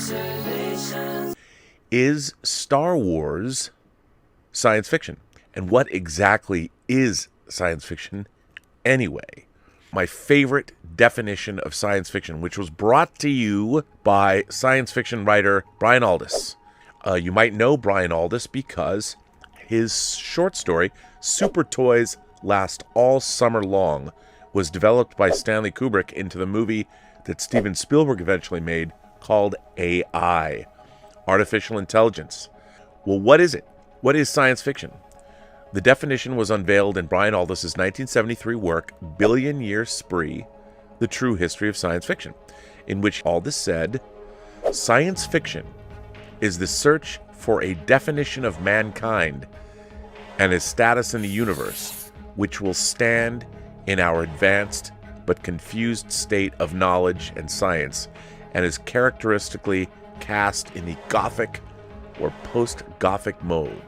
Robservations. Is Star Wars science fiction? And what exactly is science fiction anyway? My favorite definition of science fiction, which was brought to you by science fiction writer Brian Aldiss. You might know Brian Aldiss because his short story, Super Toys Last All Summer Long, was developed by Stanley Kubrick into the movie that Steven Spielberg eventually made called AI, Artificial Intelligence. Well, what is it? What is science fiction? The definition was unveiled in Brian Aldiss's 1973 work, Billion Year Spree, The True History of Science Fiction, in which Aldiss said, "Science fiction is the search for a definition of mankind and his status in the universe, which will stand in our advanced but confused state of knowledge and science, and is characteristically cast in the Gothic or post-Gothic mode."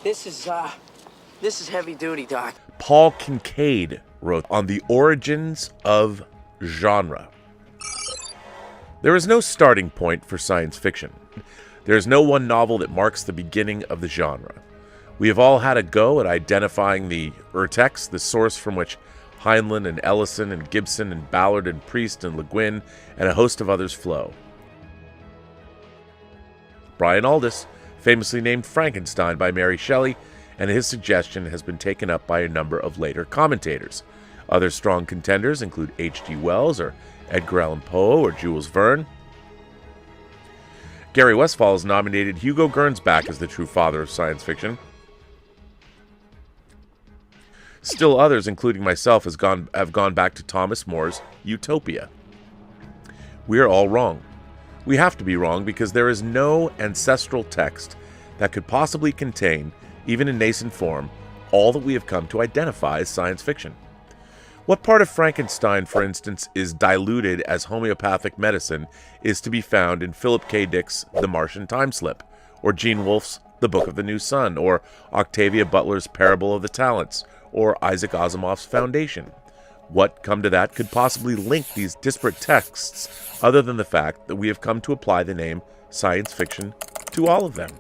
This is heavy duty, Doc. Paul Kincaid wrote on the origins of genre. There is no starting point for science fiction. There is no one novel that marks the beginning of the genre. We have all had a go at identifying the urtext, the source from which Heinlein and Ellison and Gibson and Ballard and Priest and Le Guin and a host of others flow. Brian Aldiss famously named Frankenstein by Mary Shelley, and his suggestion has been taken up by a number of later commentators. Other strong contenders include H.G. Wells or Edgar Allan Poe or Jules Verne. Gary Westphal has nominated Hugo Gernsback as the true father of science fiction. Still others, including myself, have gone back to Thomas More's Utopia. We are all wrong. We have to be wrong because there is no ancestral text that could possibly contain, even in nascent form, all that we have come to identify as science fiction. What part of Frankenstein, for instance, is diluted as homeopathic medicine is to be found in Philip K. Dick's The Martian Timeslip, or Gene Wolfe's The Book of the New Sun, or Octavia Butler's Parable of the Talents, or Isaac Asimov's Foundation? What, come to that, could possibly link these disparate texts other than the fact that we have come to apply the name science fiction to all of them?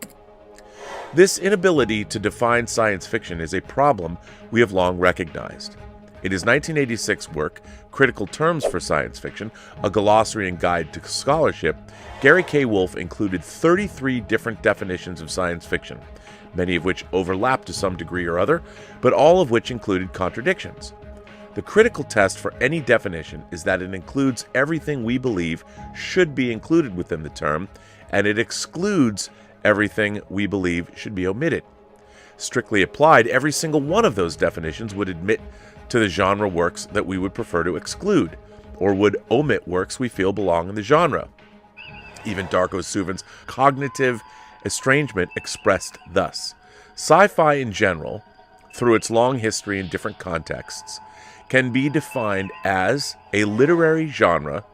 This inability to define science fiction is a problem we have long recognized. In his 1986 work, Critical Terms for Science Fiction, a glossary and guide to scholarship, Gary K. Wolfe included 33 different definitions of science fiction, many of which overlap to some degree or other, but all of which included contradictions. The critical test for any definition is that it includes everything we believe should be included within the term, and it excludes everything we believe should be omitted. Strictly applied, every single one of those definitions would admit to the genre works that we would prefer to exclude, or would omit works we feel belong in the genre. Even Darko Suvin's cognitive estrangement expressed thus: sci-fi in general, through its long history in different contexts, can be defined as a literary genre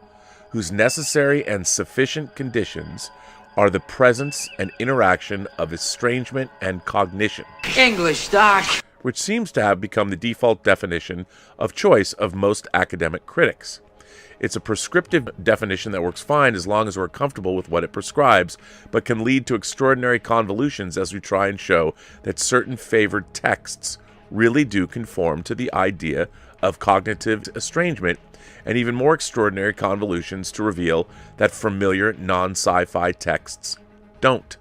whose necessary and sufficient conditions are the presence and interaction of estrangement and cognition. English, Doc. Which seems to have become the default definition of choice of most academic critics. It's a prescriptive definition that works fine as long as we're comfortable with what it prescribes, but can lead to extraordinary convolutions as we try and show that certain favored texts really do conform to the idea of cognitive estrangement, and even more extraordinary convolutions to reveal that familiar non-sci-fi texts don't.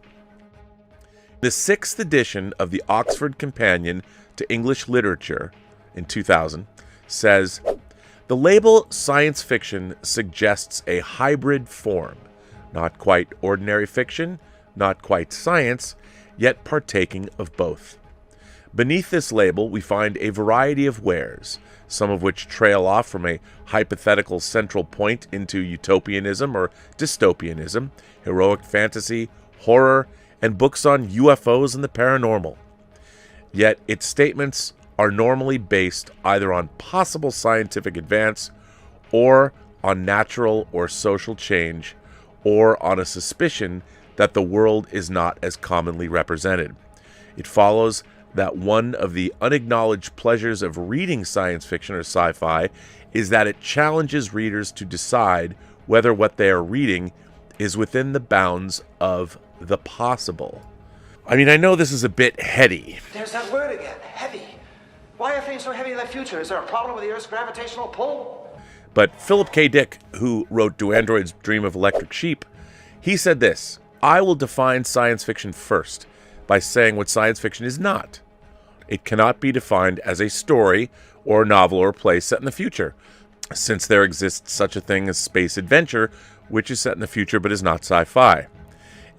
The 6th edition of the Oxford Companion to English Literature in 2000 says, "The label science fiction suggests a hybrid form, not quite ordinary fiction, not quite science, yet partaking of both. Beneath this label we find a variety of wares, some of which trail off from a hypothetical central point into utopianism or dystopianism, heroic fantasy, horror, and books on UFOs and the paranormal. Yet its statements are normally based either on possible scientific advance, or on natural or social change, or on a suspicion that the world is not as commonly represented. It follows that one of the unacknowledged pleasures of reading science fiction or sci-fi is that it challenges readers to decide whether what they are reading is within the bounds of the possible. I mean, I know this is a bit heady. There's that word again, heavy. Why are things so heavy in the future? Is there a problem with the Earth's gravitational pull? But Philip K. Dick, who wrote Do Androids Dream of Electric Sheep, he said this: I will define science fiction first by saying what science fiction is not. It cannot be defined as a story or a novel or a play set in the future, since there exists such a thing as space adventure, which is set in the future but is not sci-fi.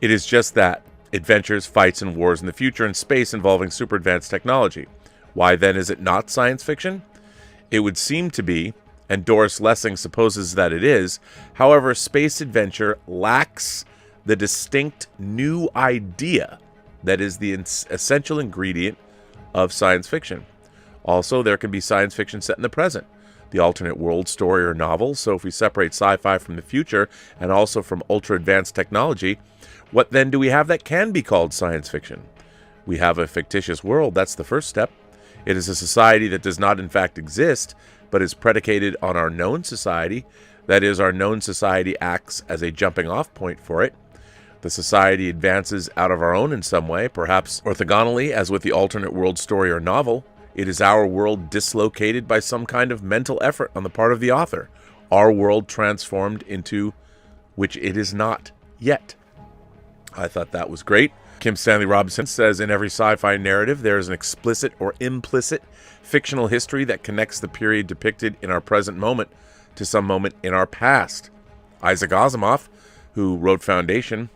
It is just that: adventures, fights, and wars in the future in space involving super advanced technology. Why then is it not science fiction? It would seem to be, and Doris Lessing supposes that it is. However, space adventure lacks the distinct new idea that is the essential ingredient of science fiction. Also, there can be science fiction set in the present, the alternate world story or novel. So if we separate sci-fi from the future and also from ultra-advanced technology, what then do we have that can be called science fiction? We have a fictitious world. That's the first step. It is a society that does not in fact exist, but is predicated on our known society. That is, our known society acts as a jumping off point for it. The society advances out of our own in some way, perhaps orthogonally, as with the alternate world story or novel. It is our world dislocated by some kind of mental effort on the part of the author. Our world transformed into which it is not yet. I thought that was great. Kim Stanley Robinson says, in every sci-fi narrative, there is an explicit or implicit fictional history that connects the period depicted in our present moment to some moment in our past. Isaac Asimov, who wrote Foundation,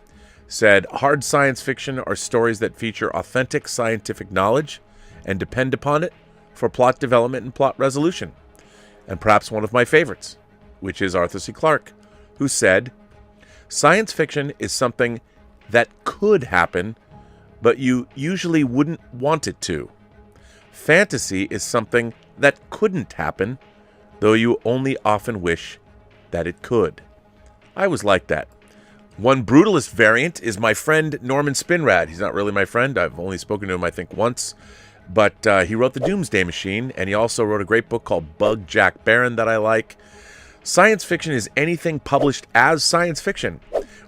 said, hard science fiction are stories that feature authentic scientific knowledge and depend upon it for plot development and plot resolution. And perhaps one of my favorites, which is Arthur C. Clarke, who said, science fiction is something that could happen, but you usually wouldn't want it to. Fantasy is something that couldn't happen, though you only often wish that it could. I was like that. One brutalist variant is my friend Norman Spinrad. He's not really my friend. I've only spoken to him, I think, once. But he wrote The Doomsday Machine, and he also wrote a great book called Bug Jack Barron that I like. Science fiction is anything published as science fiction,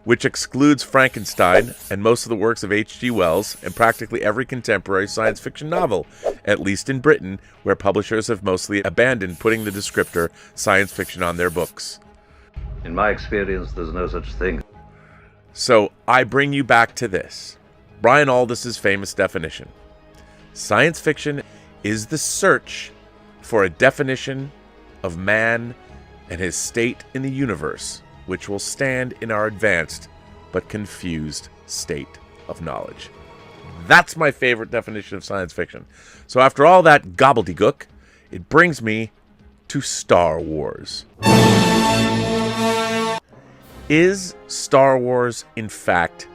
which excludes Frankenstein and most of the works of H.G. Wells and practically every contemporary science fiction novel, at least in Britain, where publishers have mostly abandoned putting the descriptor science fiction on their books. In my experience, there's no such thing. So I bring you back to this. Brian Aldiss's famous definition. Science fiction is the search for a definition of man and his state in the universe, which will stand in our advanced but confused state of knowledge. That's my favorite definition of science fiction. So after all that gobbledygook, it brings me to Star Wars. Is Star Wars, in fact,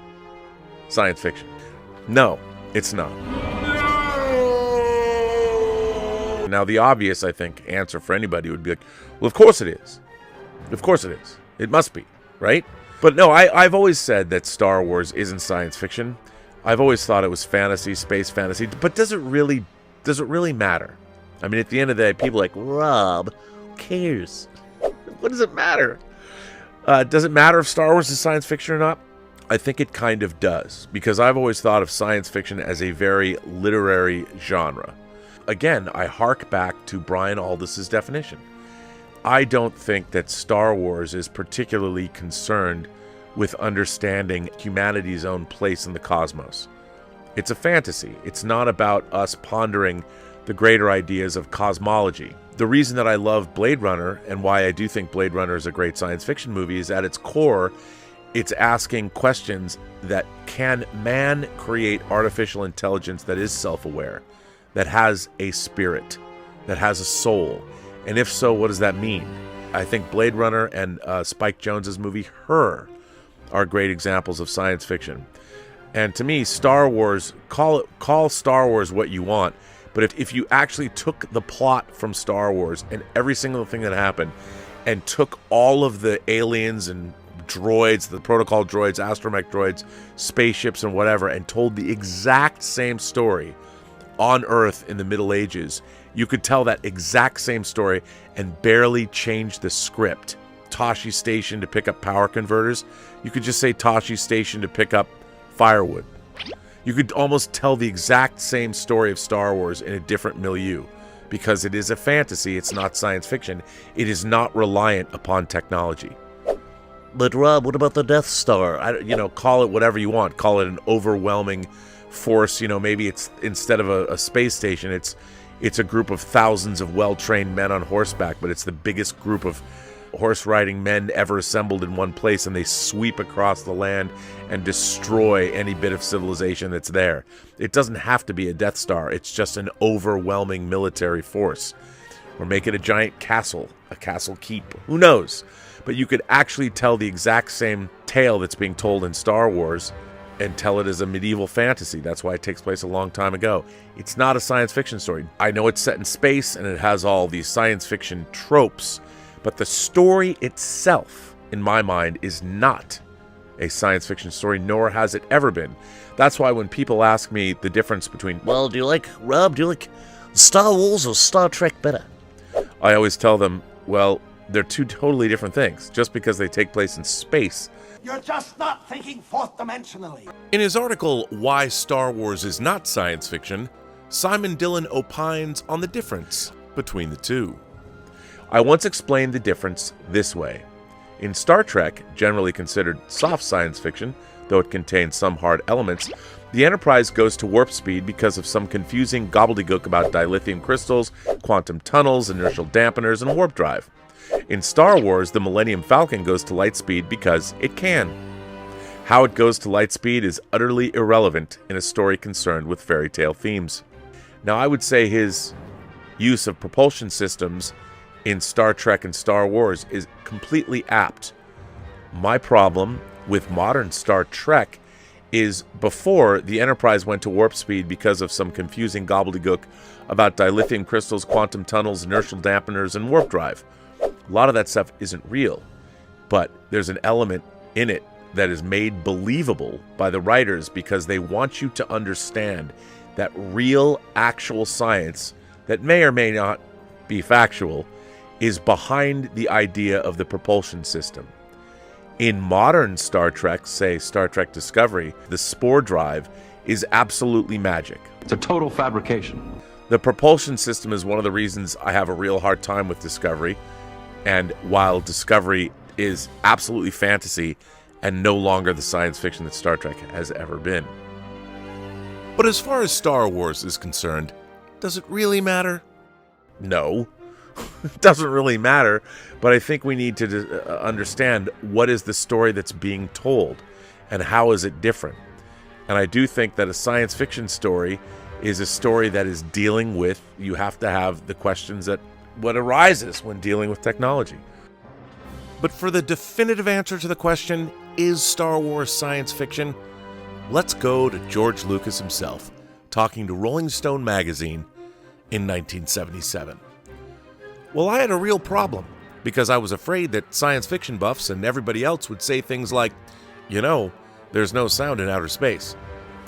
science fiction? No, it's not. Now, the obvious, I think, answer for anybody would be like, well, of course it is. Of course it is. It must be, right? But no, I've always said that Star Wars isn't science fiction. I've always thought it was fantasy, space fantasy. But does it really matter? I mean, at the end of the day, people are like, Rob, who cares? What does it matter? Does it matter if Star Wars is science fiction or not? I think it kind of does, because I've always thought of science fiction as a very literary genre. Again, I hark back to Brian Aldiss's definition. I don't think that Star Wars is particularly concerned with understanding humanity's own place in the cosmos. It's a fantasy. It's not about us pondering the greater ideas of cosmology. The reason that I love Blade Runner and why I do think Blade Runner is a great science fiction movie is at its core, it's asking questions that can man create artificial intelligence that is self-aware, that has a spirit, that has a soul? And if so, what does that mean? I think Blade Runner and Spike Jonze's movie Her are great examples of science fiction. And to me, Star Wars, call Star Wars what you want, but if you actually took the plot from Star Wars and every single thing that happened and took all of the aliens and droids, the protocol droids, astromech droids, spaceships and whatever, and told the exact same story on Earth in the Middle Ages, you could tell that exact same story and barely change the script Toshi Station to pick up power converters. You could just say Toshi Station to pick up firewood. You could almost tell the exact same story of Star Wars in a different milieu, because it is a fantasy, it's not science fiction. It is not reliant upon technology. But Rob, what about the Death Star? Call it whatever you want. Call it an overwhelming force. Maybe it's, instead of a space station, it's a group of thousands of well-trained men on horseback, but it's the biggest group of horse-riding men ever assembled in one place, and they sweep across the land and destroy any bit of civilization that's there. It doesn't have to be a Death Star. It's just an overwhelming military force. Or make it a giant castle, a castle keep. Who knows? But you could actually tell the exact same tale that's being told in Star Wars and tell it as a medieval fantasy. That's why it takes place a long time ago. It's not a science fiction story. I know it's set in space and it has all these science fiction tropes, but the story itself, in my mind, is not a science fiction story, nor has it ever been. That's why when people ask me the difference between, Well, do you like Star Wars or Star Trek better? I always tell them, well, they're two totally different things. Just because they take place in space. You're just not thinking fourth dimensionally. In his article, Why Star Wars is Not Science Fiction, Simon Dillon opines on the difference between the two. I once explained the difference this way. In Star Trek, generally considered soft science fiction, though it contains some hard elements, the Enterprise goes to warp speed because of some confusing gobbledygook about dilithium crystals, quantum tunnels, inertial dampeners, and warp drive. In Star Wars, the Millennium Falcon goes to light speed because it can. How it goes to light speed is utterly irrelevant in a story concerned with fairy tale themes. Now, I would say his use of propulsion systems in Star Trek and Star Wars is completely apt. My problem with modern Star Trek is before the Enterprise went to warp speed because of some confusing gobbledygook about dilithium crystals, quantum tunnels, inertial dampeners, and warp drive. A lot of that stuff isn't real, but there's an element in it that is made believable by the writers because they want you to understand that real, actual science that may or may not be factual is behind the idea of the propulsion system. In modern Star Trek, say Star Trek Discovery, the spore drive is absolutely magic. It's a total fabrication. The propulsion system is one of the reasons I have a real hard time with Discovery. And while Discovery is absolutely fantasy and no longer the science fiction that Star Trek has ever been. But as far as Star Wars is concerned, does it really matter? No, it doesn't really matter. But I think we need to understand what is the story that's being told and how is it different. And I do think that a science fiction story is a story that is dealing with, you have to have the questions that what arises when dealing with technology. But for the definitive answer to the question, is Star Wars science fiction? Let's go to George Lucas himself, talking to Rolling Stone magazine in 1977. Well, I had a real problem, because I was afraid that science fiction buffs and everybody else would say things like, there's no sound in outer space.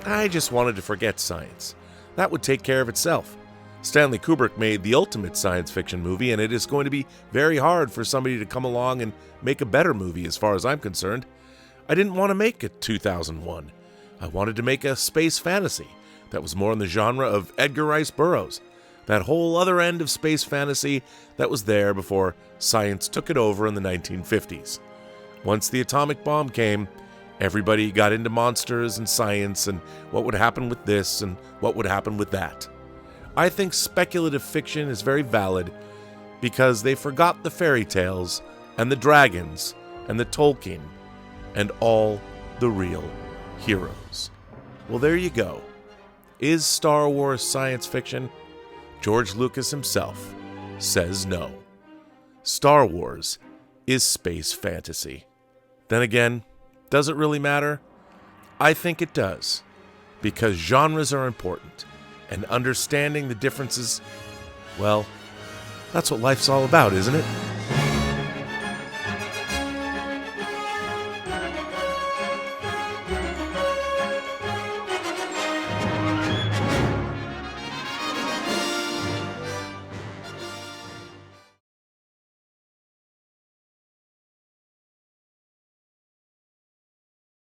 I just wanted to forget science. That would take care of itself. Stanley Kubrick made the ultimate science fiction movie, and it is going to be very hard for somebody to come along and make a better movie as far as I'm concerned. I didn't want to make a 2001. I wanted to make a space fantasy that was more in the genre of Edgar Rice Burroughs, that whole other end of space fantasy that was there before science took it over in the 1950s. Once the atomic bomb came, everybody got into monsters and science and what would happen with this and what would happen with that. I think speculative fiction is very valid because they forgot the fairy tales and the dragons and the Tolkien and all the real heroes. Well, there you go. Is Star Wars science fiction? George Lucas himself says no. Star Wars is space fantasy. Then again, does it really matter? I think it does, because genres are important, and understanding the differences, well, that's what life's all about, isn't it?